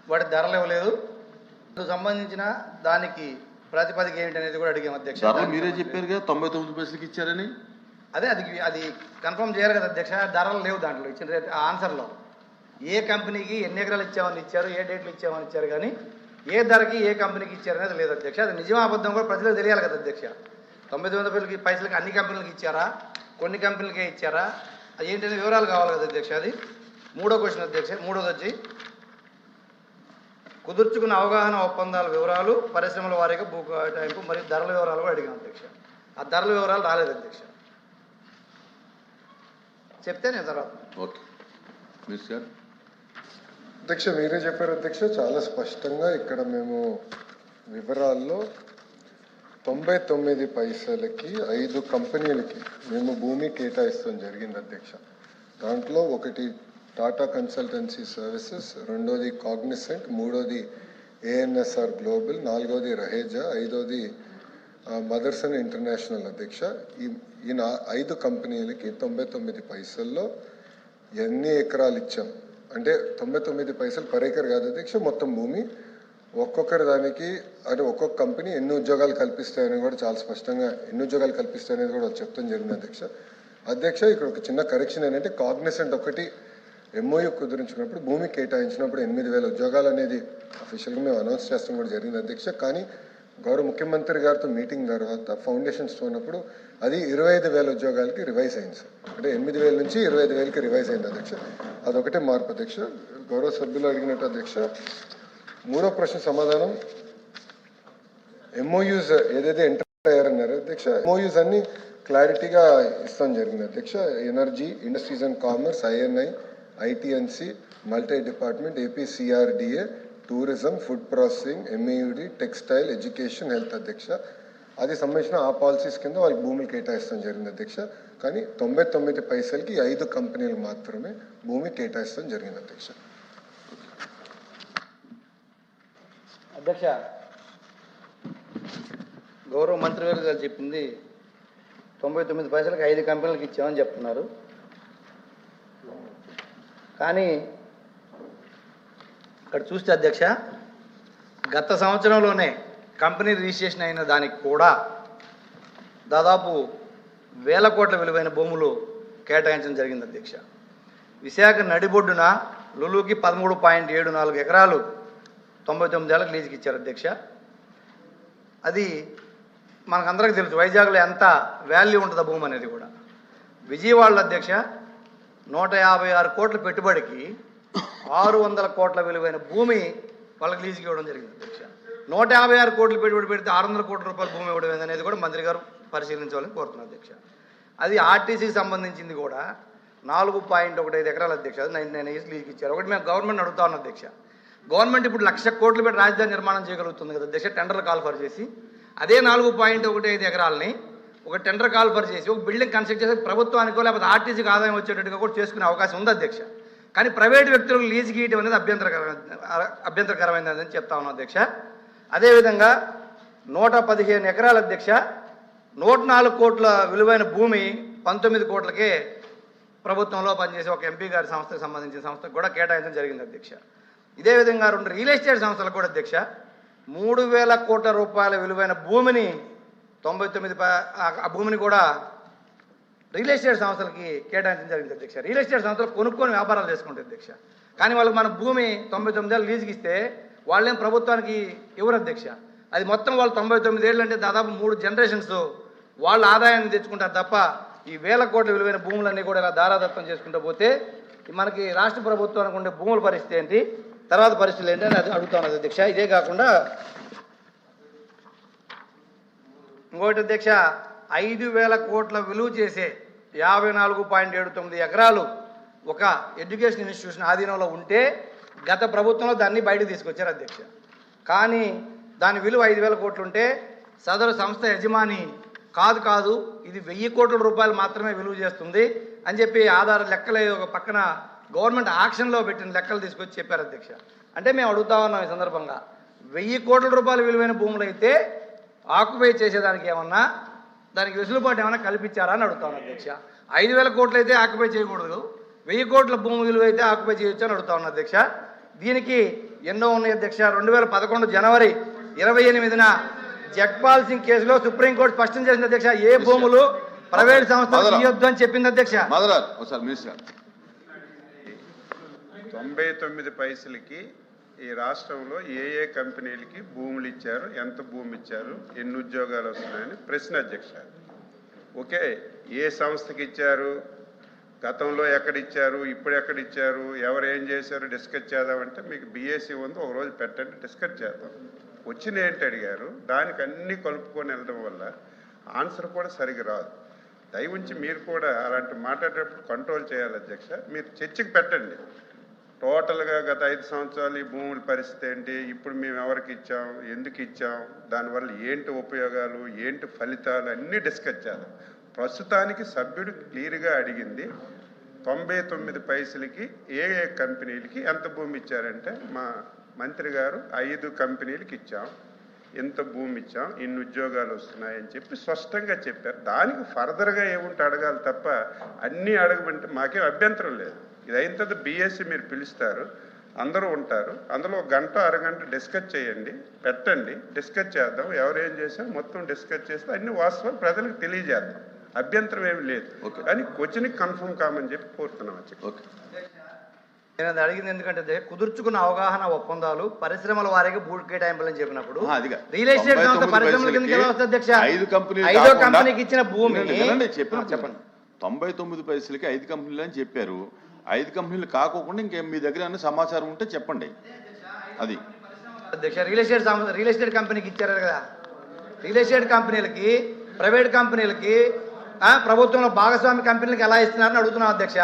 వాటి ధరలు ఇవ్వలేదు. సంబంధించిన దానికి ప్రాతిపదిక ఏంటనేది కూడా అడిగాం అధ్యక్ష. మీరే చెప్పారు కదా 99 పైసలకి ఇచ్చారని. అదే అది కన్ఫర్మ్ చేయాలి కదా అధ్యక్ష. ధరలు లేవు దాంట్లో ఇచ్చిన ఆన్సర్లో. ఏ కంపెనీకి ఎన్ని ఎకరాలు ఇచ్చామని ఇచ్చారు, ఏ డేట్లు ఇచ్చామని ఇచ్చారు, కానీ ఏ ధరకి ఏ కంపెనీకి ఇచ్చారు అనేది లేదు అధ్యక్ష. అది నిజం అబద్ధం కూడా ప్రజలకు తెలియాలి కదా అధ్యక్ష. 99 పైసలకి అన్ని కంపెనీలకు ఇచ్చారా, కొన్ని కంపెనీలకే ఇచ్చారా, అది ఏంటనే వివరాలు కావాలి కదా అధ్యక్ష. అది మూడో క్వశ్చన్ అధ్యక్ష. మూడోది వచ్చి కుదుర్చుకున్న అవగాహన ఒప్పందాల వివరాలు, పరిశ్రమల వారీగా భూ కేటాయింపు మరియు ధరల వివరాలు కూడా అడిగాం అధ్యక్ష. ఆ ధరల వివరాలు రాలేదు అధ్యక్ష. చెప్తే నేను తర్వాత. Okay sir. అధ్యక్ష మీరే చెప్పారు అధ్యక్ష. చాలా స్పష్టంగా ఇక్కడ మేము వివరాల్లో 99 పైసలకి 5 కంపెనీలకి మేము భూమి కేటాయిస్తాం జరిగింది అధ్యక్ష. దాంట్లో ఒకటి టాటా కన్సల్టెన్సీ సర్వీసెస్, రెండోది కాగ్నిసెంట్, మూడోది ఏఎన్ఎస్ఆర్ గ్లోబల్, నాలుగోది రహేజా, ఐదోది మదర్సన్ ఇంటర్నేషనల్ అధ్యక్ష. ఈ 5 కంపెనీలకి 99 పైసల్లో ఎన్ని ఎకరాలు ఇచ్చాం అంటే 99 పైసలు పర్ ఎకర్ కాదు అధ్యక్ష, మొత్తం భూమి. ఒక్కొక్కరి దానికి అంటే ఒక్కొక్క కంపెనీ ఎన్ని ఉద్యోగాలు కల్పిస్తాయని కూడా చాలా స్పష్టంగా ఎన్ని ఉద్యోగాలు కల్పిస్తాయనేది కూడా చెప్తాం జరిగింది అధ్యక్ష. అధ్యక్ష ఇక్కడ ఒక చిన్న కరెక్షన్ ఏంటంటే కాగ్నిసెంట్ ఒకటి ఎంఓయూ కుదిరించుకున్నప్పుడు భూమి కేటాయించినప్పుడు 8,000 ఉద్యోగాలు అనేది అఫీషియల్గా మేము అనౌన్స్ చేస్తాం కూడా జరిగింది అధ్యక్ష. కానీ గౌరవ ముఖ్యమంత్రి గారితో మీటింగ్ తర్వాత ఫౌండేషన్స్ ఉన్నప్పుడు అది 25,000 ఉద్యోగాలకి రివైజ్ అయింది సార్. అంటే 8,000 నుంచి 25,000కి రివైజ్ అయింది అధ్యక్ష. అదొకటే మార్పు అధ్యక్ష. గౌరవ సభ్యులు అడిగినట్టు అధ్యక్ష మూడో ప్రశ్న సమాధానం ఎంఓయూస్ ఏదైతే ఎంటర్ అయ్యారన్నారు అధ్యక్ష, ఎంఓయూస్ అన్ని క్లారిటీగా ఇస్తాం జరిగింది అధ్యక్ష. Energy, industries and commerce, INI, ITNC, multi department, APCRDA, tourism, food processing, MAUD, textile, education, health అధ్యక్ష. అది సంబంధించిన ఆ పాలసీస్ కింద వాళ్ళకి భూములు కేటాయిస్తాం జరిగింది అధ్యక్ష. కానీ 99 పైసలకి 5 కంపెనీలు మాత్రమే భూమి కేటాయిస్తాం జరిగింది అధ్యక్ష. అధ్యక్ష గౌరవ మంత్రి గారు చెప్పింది 99 పైసలకి 5 కంపెనీలకు ఇచ్చామని చెప్తున్నారు. కానీ ఇక్కడ చూస్తే అధ్యక్ష గత సంవత్సరంలోనే కంపెనీ రిజిస్ట్రేషన్ అయిన దానికి కూడా దాదాపు 1,000 కోట్ల విలువైన భూములు కేటాయించడం జరిగింది అధ్యక్ష. విశాఖ నడిబొడ్డున లులుకి 13.74 ఎకరాలు 99 ఏళ్ళకి లీజుకి ఇచ్చారు అధ్యక్ష. అది మనకందరికీ తెలుసు వైజాగ్లో ఎంత వాల్యూ ఉంటుందో భూమి అనేది కూడా. విజయవాడలో అధ్యక్ష 156 కోట్ల పెట్టుబడికి 600 కోట్ల విలువైన భూమి వాళ్ళకి లీజుకి ఇవ్వడం జరిగింది అధ్యక్ష. 156 కోట్లు పెట్టుబడి పెడితే 600 కోట్ల రూపాయల భూమి ఇవ్వడం అనేది కూడా మంత్రి గారు పరిశీలించాలని కోరుతున్నారు అధ్యక్ష. అది ఆర్టీసీకి సంబంధించింది కూడా 4.15 ఎకరాల అధ్యక్ష. అది 99 ఇయర్స్ లీజుకి ఇచ్చారు. ఒకటి మేము గవర్నమెంట్ అడుగుతా ఉన్నాం అధ్యక్ష. గవర్నమెంట్ ఇప్పుడు 1,00,000 కోట్లు పెట్టి రాజధాని నిర్మాణం చేయగలుగుతుంది కదా అధ్యక్ష, టెండర్లు కాల్ఫర్ చేసి. అదే 4.15 ఎకరాలని ఒక టెండర్ కాల్ఫర్ చేసి ఒక బిల్డింగ్ కన్స్ట్రక్ట్ చేసి ప్రభుత్వానికో లేకపోతే ఆర్టీసీకి ఆదాయం వచ్చేటట్టుగా కూడా చేసుకునే అవకాశం ఉంది అధ్యక్ష. కానీ ప్రైవేటు వ్యక్తులకు లీజుకి ఇవ్వడం అనేది అభ్యంతరకరమైనదని చెప్తా ఉన్నాం అధ్యక్ష. అదేవిధంగా 115 ఎకరాల అధ్యక్ష 104 కోట్ల విలువైన భూమి 19 కోట్లకే ప్రభుత్వంలో పనిచేసే ఒక ఎంపీ గారి సంస్థకు సంబంధించిన సంస్థకు కూడా కేటాయించడం జరిగింది అధ్యక్ష. ఇదే విధంగా 2 రియల్ ఎస్టేట్ సంస్థలకు కూడా అధ్యక్ష 3,000 కోట్ల రూపాయల విలువైన భూమిని 99 ఆ భూమిని కూడా రియల్ ఎస్టేట్ సంస్థలకి కేటాయించడం జరిగింది అధ్యక్ష. రియల్ ఎస్టేట్ సంస్థలు కొనుక్కొని వ్యాపారాలు చేసుకుంటారు అధ్యక్ష. కానీ వాళ్ళకి మన భూమి 99 ఏళ్ళు లీజుకి ఇస్తే వాళ్ళేం ప్రభుత్వానికి ఇవ్వరు అధ్యక్ష. అది మొత్తం వాళ్ళు 99 ఏళ్ళు అంటే దాదాపు 3 జనరేషన్స్ వాళ్ళ ఆదాయాన్ని తెచ్చుకుంటారు తప్ప ఈ 1,000 కోట్ల విలువైన భూములన్నీ కూడా ఇలా దారాదత్తం చేసుకుంటూ పోతే మనకి రాష్ట్ర ప్రభుత్వానికి ఉండే భూముల పరిస్థితి ఏంటి, తర్వాత పరిస్థితులు ఏంటి అని అది అడుగుతున్నది అధ్యక్ష. ఇదే కాకుండా ఇంకోటి అధ్యక్ష 5,000 కోట్ల విలువ చేసే 54.79 ఎకరాలు ఒక ఎడ్యుకేషన్ ఇన్స్టిట్యూషన్ ఆధీనంలో ఉంటే గత ప్రభుత్వంలో దాన్ని బయటకు తీసుకొచ్చారు అధ్యక్ష. కానీ దాని విలువ 5,000 కోట్లు ఉంటే సదరు సంస్థ యజమాని కాదు ఇది 1,000 కోట్ల రూపాయలు మాత్రమే విలువ చేస్తుంది అని చెప్పి ఆధార లెక్కలే ఒక పక్కన గవర్నమెంట్ ఆక్షన్లో పెట్టిన లెక్కలు తీసుకొచ్చి చెప్పారు అధ్యక్ష. అంటే మేము అడుగుతా ఉన్నాం ఈ సందర్భంగా 1,000 కోట్ల రూపాయల విలువైన భూములు అయితే ఆక్యుపై చేసేదానికి ఏమన్నా దానికి వెసులుబాటు ఏమైనా కల్పించారా అని అడుగుతాను అధ్యక్ష. 5,000 కోట్లు అయితే ఆక్యుపై చేయకూడదు, 1,000 కోట్ల భూమి విలువ అయితే ఆక్యుపై చేయొచ్చు అని అడుగుతా ఉన్నా అధ్యక్ష. దీనికి ఎన్నో ఉన్నాయి అధ్యక్ష. 2011 జనవరి 28న జగ్పాల్ సింగ్ కేసులో సుప్రీంకోర్టు స్పష్టం చేసింది అధ్యక్ష, ఏ భూములు ప్రైవేట్ సంస్థలు ఇవ్వద్దు అని చెప్పింది అధ్యక్ష. మదరార్ ఒకసారి మినిస్టర్ 99 పైసలకి ఈ రాష్ట్రంలో ఏ ఏ కంపెనీలకి భూములు ఇచ్చారు, ఎంత భూమి ఇచ్చారు, ఎన్ని ఉద్యోగాలు వస్తున్నాయని ప్రశ్న అధ్యక్ష. ఓకే, ఏ సంస్థకి ఇచ్చారు, గతంలో ఎక్కడ ఇచ్చారు, ఇప్పుడు ఎక్కడ ఇచ్చారు, ఎవరు ఏం చేశారు డిస్కస్ చేద్దామంటే మీకు బీఏసీ ఉంది, ఒక రోజు పెట్టండి డిస్కస్ చేద్దాం. వచ్చిన ఏంటి అడిగారు, దానికి అన్ని కలుపుకొని వెళ్ళడం వల్ల ఆన్సర్ కూడా సరిగ్గా రాదు. దయ ఉంచి మీరు కూడా అలాంటి మాట్లాడేటప్పుడు కంట్రోల్ చేయాలి అధ్యక్ష. మీరు చర్చకి పెట్టండి టోటల్గా గత 5 సంవత్సరాలు ఈ భూముల పరిస్థితి ఏంటి, ఇప్పుడు మేము ఎవరికి ఇచ్చాం, ఎందుకు ఇచ్చాం, దానివల్ల ఏంటి ఉపయోగాలు, ఏంటి ఫలితాలు అన్నీ డిస్కస్ చేద్దాం. ప్రస్తుతానికి సభ్యుడు క్లియర్గా అడిగింది 99 పైసలకి ఏ ఏ కంపెనీలకి ఎంత భూమి ఇచ్చారంటే మా మంత్రి గారు 5 కంపెనీలకి ఇచ్చాం, ఎంత భూమి ఇచ్చాం, ఇన్ని ఉద్యోగాలు వస్తున్నాయని చెప్పి స్పష్టంగా చెప్పారు. దానికి ఫర్దర్గా ఏముంటే అడగాలి తప్ప అన్నీ అడగమంటే మాకేం అభ్యంతరం లేదు. ఇది అయిన తర్వాత బీఎస్సీ మీరు పిలుస్తారు, అందరూ ఉంటారు, అందులో 1 గంట అరగంట డిస్కస్ చేయండి, పెట్టండి, డిస్కస్ చేద్దాం. ఎవరేం చేశారు మొత్తం డిస్కస్ చేస్తే అన్ని వాస్తవాలు ప్రజలకు తెలియజేద్దాం. అభ్యంతరం ఏమి లేదు, కానీ క్వశ్చన్కి కన్ఫర్మ్ కామని చెప్పి కోరుతున్నాం. ఓకే, నేను అది అడిగింది ఎందుకంటే కుదుర్చుకున్న అవగాహన ఒప్పందాలు పరిశ్రమల వారికి భూ కేటాయింపులని చెప్పినప్పుడు రియల్ ఎస్టేట్ సంస్థ పరిశ్రమల కిందకి ఎలా వస్తుంది అధ్యక్ష? 5వ కంపెనీకి ఇచ్చిన భూమి చెప్పండి. 99 పైసలకి 5 కంపెనీలు అని చెప్పారు. 5 కంపెనీలు కాకోకుండా ఇంకేం మీ దగ్గర ఏమైనా సమాచారం ఉంటే చెప్పండి. అది అధ్యక్ష రియల్ ఎస్టేట్ కంపెనీకి ఇచ్చారు కదా, రియల్ ఎస్టేట్ కంపెనీలకి ప్రైవేట్ కంపెనీలకి ప్రభుత్వంలో భాగస్వామి కంపెనీలకు ఎలా ఇస్తున్నారని అడుగుతున్నాం అధ్యక్ష.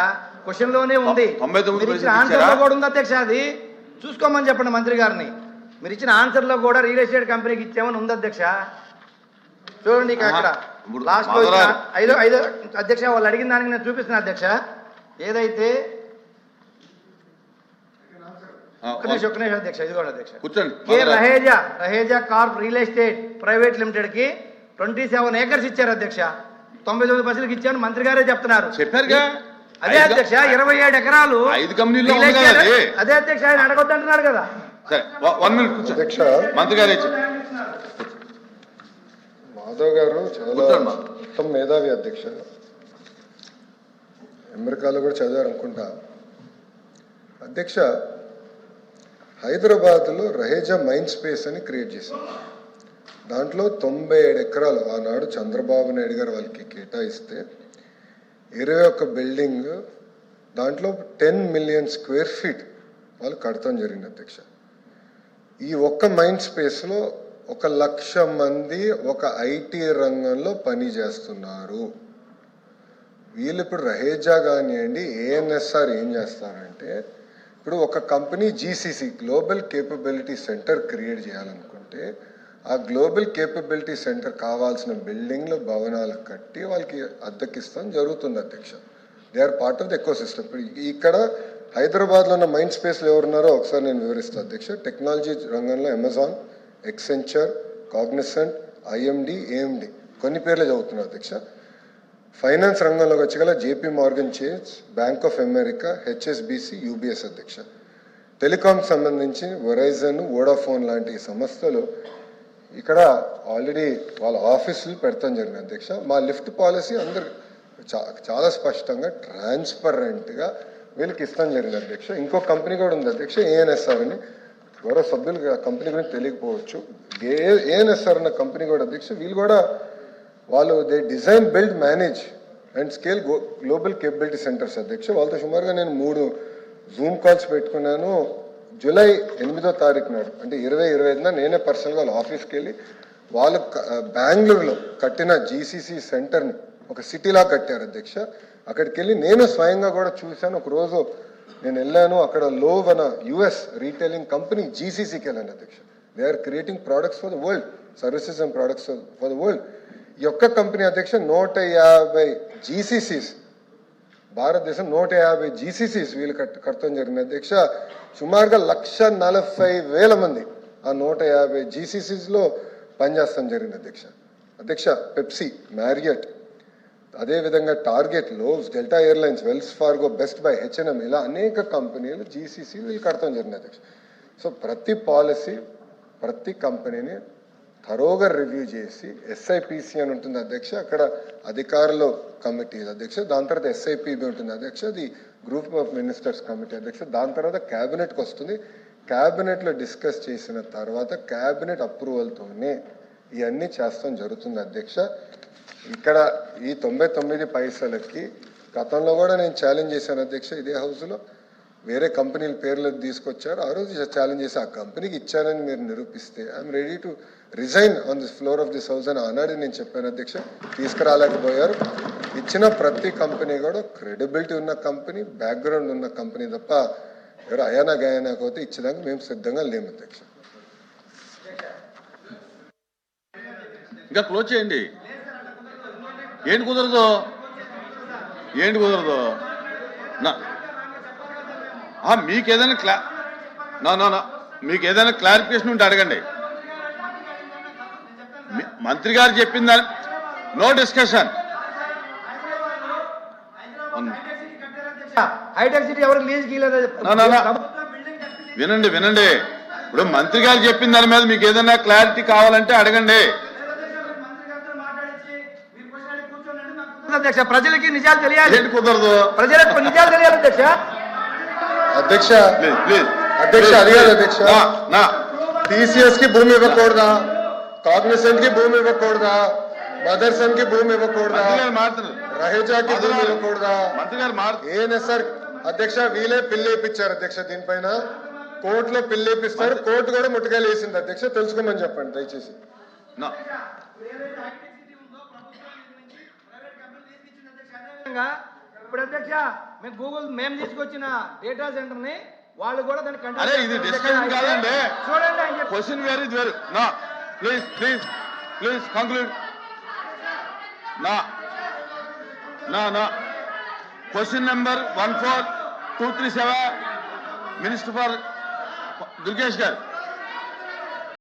క్వశ్చన్ లోనే ఉంది, మీరు ఇచ్చిన ఆన్సర్ లో కూడా ఉంది అధ్యక్ష. అది చూసుకోమని చెప్పండి మంత్రి గారిని. మీరు ఇచ్చిన ఆన్సర్ లో కూడా రియల్ ఎస్టేట్ కంపెనీకి ఇచ్చామని ఉంది అధ్యక్ష. చూడండి అక్కడ లాస్ట్ లో 5 అధ్యక్ష వాళ్ళు అడిగిన దానికి నేను చూపిస్తున్నా అధ్యక్ష. ఏదైతే ఒక్క నిమిషం అధ్యక్ష, ఇది కూడా అధ్యక్ష. K Raheja corp real estate private limited కి 27 acres ఇచ్చారు అధ్యక్ష. 99 పైసలకి ఇచ్చాను మంత్రి గారే చెప్తున్నారు. చెప్పారుగా అదే అధ్యక్ష 27 ఎకరాలు 5 కంపెనీలు. అదే అధ్యక్ష ఆయన అడగొద్దు అంటున్నారు కదా. అధ్యక్ష మంత్రి గారే మాధవ్ గారు చాలా ఉత్తమ మేధావి అధ్యక్ష, అమెరికాలో కూడా చదివారు అనుకుంటా. అధ్యక్ష, హైదరాబాద్లో రహేజా మైండ్ స్పేస్ అని క్రియేట్ చేశారు. దాంట్లో 97 ఎకరాలు ఆనాడు చంద్రబాబు నాయుడు గారు వాళ్ళకి కేటాయిస్తే 21 బిల్డింగ్, దాంట్లో 10 million square feet వాళ్ళు కడతాం జరిగింది అధ్యక్ష. ఈ ఒక్క మైండ్ స్పేస్లో 1,00,000 మంది ఒక ఐటీ రంగంలో పని చేస్తున్నారు. వీళ్ళు ఇప్పుడు రహేజా కానివ్వండి, ఏఎన్ఎస్ఆర్ ఏం చేస్తారంటే, ఇప్పుడు ఒక company GCC global capability centre create చేయాలనుకుంటే ఆ గ్లోబల్ కేపబిలిటీ సెంటర్ కావాల్సిన బిల్డింగ్లు భవనాలు కట్టి వాళ్ళకి అద్దెకిస్తాం జరుగుతుంది అధ్యక్ష. They are part of the ecosystem. ఇప్పుడు ఇక్కడ హైదరాబాద్లో ఉన్న మైండ్ స్పేస్లో ఎవరున్నారో ఒకసారి నేను వివరిస్తాను అధ్యక్ష. టెక్నాలజీ రంగంలో Amazon, Accenture, Cognizant, IMD, AMD కొన్ని పేర్లు చదువుతున్నారు అధ్యక్ష. ఫైనాన్స్ రంగంలోకి వచ్చగల JP Morgan Chase, bank of America, HSBC, UBS అధ్యక్ష. టెలికాం సంబంధించి వెరైజన్, వోడాఫోన్ లాంటి సంస్థలు ఇక్కడ ఆల్రెడీ వాళ్ళ ఆఫీసులు పెడతాం జరిగింది అధ్యక్ష. మా లిఫ్ట్ పాలసీ అందరు చాలా స్పష్టంగా ట్రాన్స్పరెంట్గా వీళ్ళకి ఇస్తాం జరిగింది అధ్యక్ష. ఇంకో కంపెనీ కూడా ఉంది అధ్యక్ష, ఏఎన్ఎస్ఆర్ అని. గౌరవ సభ్యులు ఆ కంపెనీ గురించి తెలియకపోవచ్చు. ఏఎన్ఎస్ఆర్ అన్న కంపెనీ కూడా అధ్యక్ష, వీళ్ళు కూడా వాళ్ళు they design, build, manage and scale global capability centres అధ్యక్ష. వాళ్ళతో సుమారుగా నేను 3 జూమ్ కాల్స్ పెట్టుకున్నాను. జూలై 8వ తారీఖు నాడు అంటే 2025న నేనే పర్సనల్గా వాళ్ళ ఆఫీస్కి వెళ్ళి వాళ్ళు బెంగళూరులో కట్టిన జీసీసీ సెంటర్ని ఒక సిటీలా కట్టారు అధ్యక్ష. అక్కడికి వెళ్ళి నేను స్వయంగా కూడా చూశాను. ఒక రోజు నేను వెళ్ళాను, అక్కడ లోవ్ అన్న యుఎస్ రీటైలింగ్ కంపెనీ జీసీసీకి వెళ్ళాను అధ్యక్ష. They are creating products for the world, services and products for the world. ఈ ఒక్క కంపెనీ అధ్యక్ష 150 జీసీసీస్, భారతదేశం 150 జీసీసీస్ వీళ్ళు కట్టడం జరిగింది అధ్యక్ష. సుమారుగా 1,40,000 మంది ఆ 150 జీసీసీస్లో పనిచేస్తాం జరిగింది అధ్యక్ష. అధ్యక్ష, పెప్సీ, మ్యారియట్, అదేవిధంగా Target, Lowe's, Delta Airlines, Wells Fargo, Best Buy, H and M ఇలా అనేక కంపెనీలు జీసీసీ వీళ్ళు కడతాం జరిగింది అధ్యక్ష. సో ప్రతి పాలసీ ప్రతి కంపెనీని థరోగా రివ్యూ చేసి ఎస్ఐపిసి అని ఉంటుంది అధ్యక్ష, అక్కడ అధికారులు కమిటీ అధ్యక్ష, దాని తర్వాత ఎస్ఐపిబి ఉంటుంది అధ్యక్ష, అది గ్రూప్ ఆఫ్ మినిస్టర్స్ కమిటీ అధ్యక్ష, దాని తర్వాత క్యాబినెట్కి వస్తుంది. క్యాబినెట్లో డిస్కస్ చేసిన తర్వాత క్యాబినెట్ అప్రూవల్తోనే ఇవన్నీ చేస్తాం జరుగుతుంది అధ్యక్ష. ఇక్కడ ఈ 99 పైసలకి గతంలో కూడా నేను ఛాలెంజ్ చేశాను అధ్యక్ష, ఇదే హౌస్లో వేరే కంపెనీల పేర్లు తీసుకొచ్చారు. ఆ రోజు ఛాలెంజ్ చేసి ఆ కంపెనీకి ఇచ్చానని మీరు నిరూపిస్తే I'm ready to resign on this floor of this house అని ఆనాడు నేను చెప్పాను అధ్యక్ష. తీసుకురాలేకపోయారు. ఇచ్చిన ప్రతి కంపెనీ కూడా క్రెడిబిలిటీ ఉన్న కంపెనీ, బ్యాక్గ్రౌండ్ ఉన్న కంపెనీ తప్ప ఎవరు అయానా గయానా పోతే ఇచ్చేదానికి మేము సిద్ధంగా లేము అధ్యక్ష. ఇంకా క్లోజ్ చేయండి. ఏంటి కుదరదు? ఏంటి కుదరదు? మీకు ఏదైనా మీకు ఏదైనా క్లారిఫికేషన్ ఉంటే అడగండి. మంత్రి గారు చెప్పిన దాని నో డిస్కషన్. హైటెక్ సిటీ ఎవరు లీజ్ వినండి వినండి. ఇప్పుడు మంత్రి గారు చెప్పిన దాని మీద మీకు ఏదైనా క్లారిటీ కావాలంటే అడగండి. అధ్యక్ష ప్రజలకి నిజాలు తెలియాలి. ఏంటి కుదరదు? ప్రజలకు నిజాలు తెలియాలి అధ్యక్ష. అధ్యక్ష ప్లీజ్ ప్లీజ్ అధ్యక్ష అడిగారు అధ్యక్ష, టీసీఎస్ కి భూమి ఇవ్వకూడదా, కాగ్నిసెంట్ కి భూమి ఇవ్వకూడదా, మదర్సన్ కి భూమి ఇవ్వకూడదా, రహేజాకి భూమి ఇవ్వకూడదా, మంత్రి గారు ఏఎన్ఎస్ఆర్ అధ్యక్ష వీలే పిల్లి వేయించారు అధ్యక్ష. దీనిపైన కోర్టులో పిల్లి వేపిస్తారు. కోర్టు కూడా ముట్టుకాయలు వేసింది అధ్యక్ష. తెలుసుకోమని చెప్పండి దయచేసి. ఇప్పుడు అధ్యక్ష మేము గూగుల్ మేము తీసుకొచ్చిన డేటా సెంటర్ ని వాళ్ళు కూడా దాన్ని అరే ఇది డిస్కషన్ కాదండి. చూడండి క్వశ్చన్ వేరు ఇది వేరు. నా ప్లీజ్ ప్లీజ్ ప్లీజ్ కంక్లూడ్. నా question number 14237 minister for Durgesh గారు.